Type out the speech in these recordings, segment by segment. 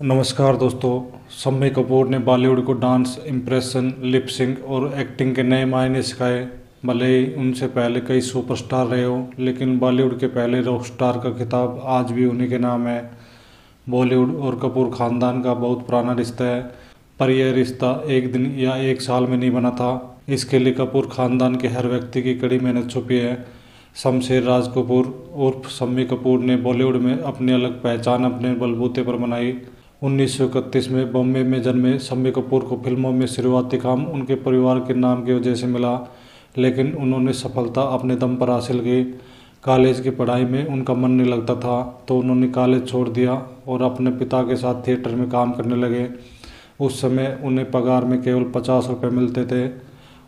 नमस्कार दोस्तों। शम्मी कपूर ने बॉलीवुड को डांस, इम्प्रेशन, लिप सिंक और एक्टिंग के नए मायने सिखाए। भले ही उनसे पहले कई सुपरस्टार रहे हो, लेकिन बॉलीवुड के पहले रॉक स्टार का खिताब आज भी उन्हीं के नाम है। बॉलीवुड और कपूर खानदान का बहुत पुराना रिश्ता है, पर यह रिश्ता एक दिन या एक साल में नहीं बना था। इसके लिए कपूर खानदान के हर व्यक्ति की कड़ी मेहनत छुपी है। शमशेर राज कपूर उर्फ शम्मी कपूर ने बॉलीवुड में अपनी अलग पहचान अपने बलबूते पर बनाई। 1931 में बॉम्बे में जन्मे शम्मी कपूर को फिल्मों में शुरुआती काम उनके परिवार के नाम की वजह से मिला, लेकिन उन्होंने सफलता अपने दम पर हासिल की। कॉलेज की पढ़ाई में उनका मन नहीं लगता था, तो उन्होंने कॉलेज छोड़ दिया और अपने पिता के साथ थिएटर में काम करने लगे। उस समय उन्हें पगार में केवल 50 रुपये मिलते थे।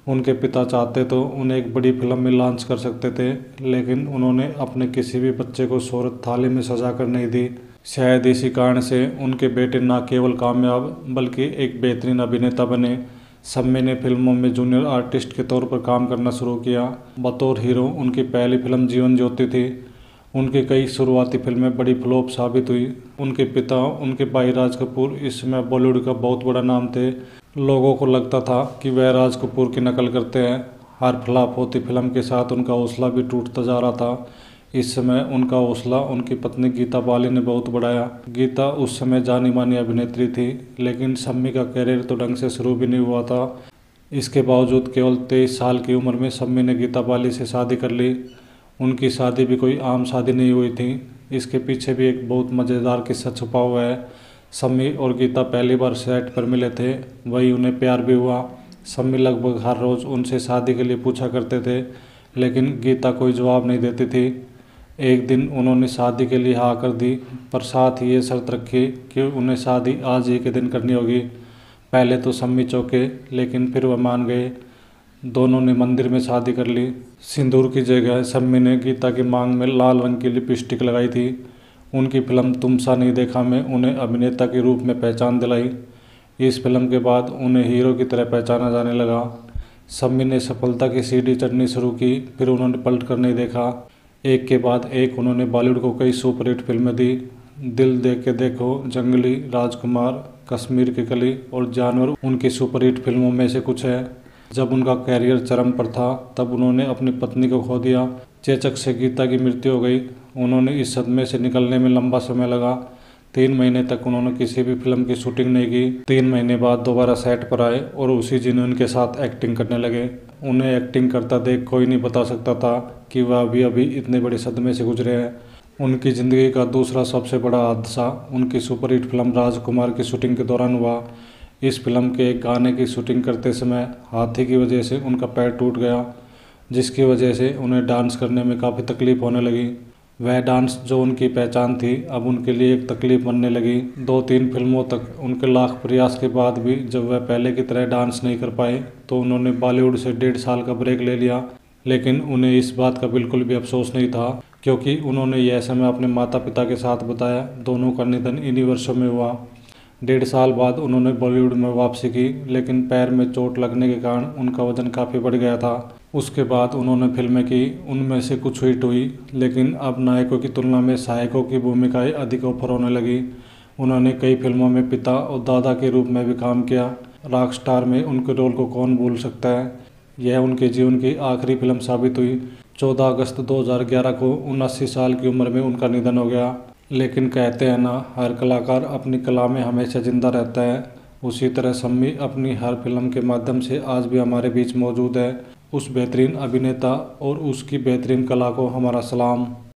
उनके पिता चाहते तो उन्हें एक बड़ी फिल्म में लॉन्च कर सकते थे, लेकिन उन्होंने अपने किसी भी बच्चे को शोहरत थाली में सजा कर नहीं दी। शायद इसी कारण से उनके बेटे न केवल कामयाब बल्कि एक बेहतरीन अभिनेता बने। शम्मी ने फिल्मों में जूनियर आर्टिस्ट के तौर पर काम करना शुरू किया। बतौर हीरो उनकी पहली फिल्म जीवन ज्योति थी। उनकी कई शुरुआती फिल्में बड़ी फ्लॉप साबित हुई। उनके पिता, उनके भाई राज कपूर इस समय बॉलीवुड का बहुत बड़ा नाम थे। लोगों को लगता था कि वह राज कपूर की नकल करते हैं। हर फ्लॉप होती फिल्म के साथ उनका हौसला भी टूटता जा रहा था। इस समय उनका हौसला उनकी पत्नी गीता बाली ने बहुत बढ़ाया। गीता उस समय जानी मानी अभिनेत्री थी, लेकिन शम्मी का करियर तो ढंग से शुरू भी नहीं हुआ था। इसके बावजूद केवल 23 साल की उम्र में शम्मी ने गीता बाली से शादी कर ली। उनकी शादी भी कोई आम शादी नहीं हुई थी। इसके पीछे भी एक बहुत मज़ेदार किस्सा छुपा हुआ है। शम्मी और गीता पहली बार सेट पर मिले थे, वही उन्हें प्यार भी हुआ। शम्मी लगभग हर रोज़ उनसे शादी के लिए पूछा करते थे, लेकिन गीता कोई जवाब नहीं देती थी। एक दिन उन्होंने शादी के लिए हाँ कर दी, पर साथ ही ये शर्त रखी कि उन्हें शादी आज ही के दिन करनी होगी। पहले तो शम्मी चौंके, लेकिन फिर वह मान गए। दोनों ने मंदिर में शादी कर ली। सिंदूर की जगह शम्मी ने गीता की मांग में लाल रंग की लिपस्टिक लगाई थी। उनकी फिल्म तुम सा नहीं देखा में उन्हें अभिनेता के रूप में पहचान दिलाई। इस फिल्म के बाद उन्हें हीरो की तरह पहचाना जाने लगा। शम्मी ने सफलता की सीढ़ी चढ़नी शुरू की, फिर उन्होंने पलट कर नहीं देखा। एक के बाद एक उन्होंने बॉलीवुड को कई सुपरहिट फिल्में दी। दिल दे के देखो, जंगली, राजकुमार, कश्मीर की कली और जानवर उनकी सुपरहिट फिल्मों में से कुछ है। जब उनका कैरियर चरम पर था, तब उन्होंने अपनी पत्नी को खो दिया। चेचक से गीता की मृत्यु हो गई। उन्होंने इस सदमे से निकलने में लंबा समय लगा। 3 महीने तक उन्होंने किसी भी फिल्म की शूटिंग नहीं की। 3 महीने बाद दोबारा सेट पर आए और उसी जिन्होंने के साथ एक्टिंग करने लगे। उन्हें एक्टिंग करता देख कोई नहीं बता सकता था कि वह अभी इतने बड़े सदमे से गुजरे हैं। उनकी ज़िंदगी का दूसरा सबसे बड़ा हादसा उनकी सुपरहिट फिल्म राजकुमार की शूटिंग के दौरान हुआ। इस फिल्म के एक गाने की शूटिंग करते समय हाथी की वजह से उनका पैर टूट गया, जिसकी वजह से उन्हें डांस करने में काफ़ी तकलीफ होने लगी। वह डांस जो उनकी पहचान थी, अब उनके लिए एक तकलीफ बनने लगी। 2-3 फिल्मों तक उनके लाख प्रयास के बाद भी जब वह पहले की तरह डांस नहीं कर पाए, तो उन्होंने बॉलीवुड से 1.5 साल का ब्रेक ले लिया। लेकिन उन्हें इस बात का बिल्कुल भी अफसोस नहीं था, क्योंकि उन्होंने यह समय अपने माता पिता के साथ बिताया। दोनों का निधन इन्हीं वर्षों में हुआ। 1.5 साल बाद उन्होंने बॉलीवुड में वापसी की, लेकिन पैर में चोट लगने के कारण उनका वजन काफ़ी बढ़ गया था। उसके बाद उन्होंने फिल्में की, उनमें से कुछ हिट हुई, लेकिन अब नायकों की तुलना में सहायकों की भूमिकाएं अधिक ऑफर होने लगी। उन्होंने कई फिल्मों में पिता और दादा के रूप में भी काम किया। रॉक स्टार में उनके रोल को कौन भूल सकता है। यह उनके जीवन की आखिरी फिल्म साबित हुई। 14 अगस्त 2011 को 79 साल की उम्र में उनका निधन हो गया। लेकिन कहते हैं ना, हर कलाकार अपनी कला में हमेशा जिंदा रहता है। उसी तरह शम्मी अपनी हर फिल्म के माध्यम से आज भी हमारे बीच मौजूद है। उस बेहतरीन अभिनेता और उसकी बेहतरीन कला को हमारा सलाम।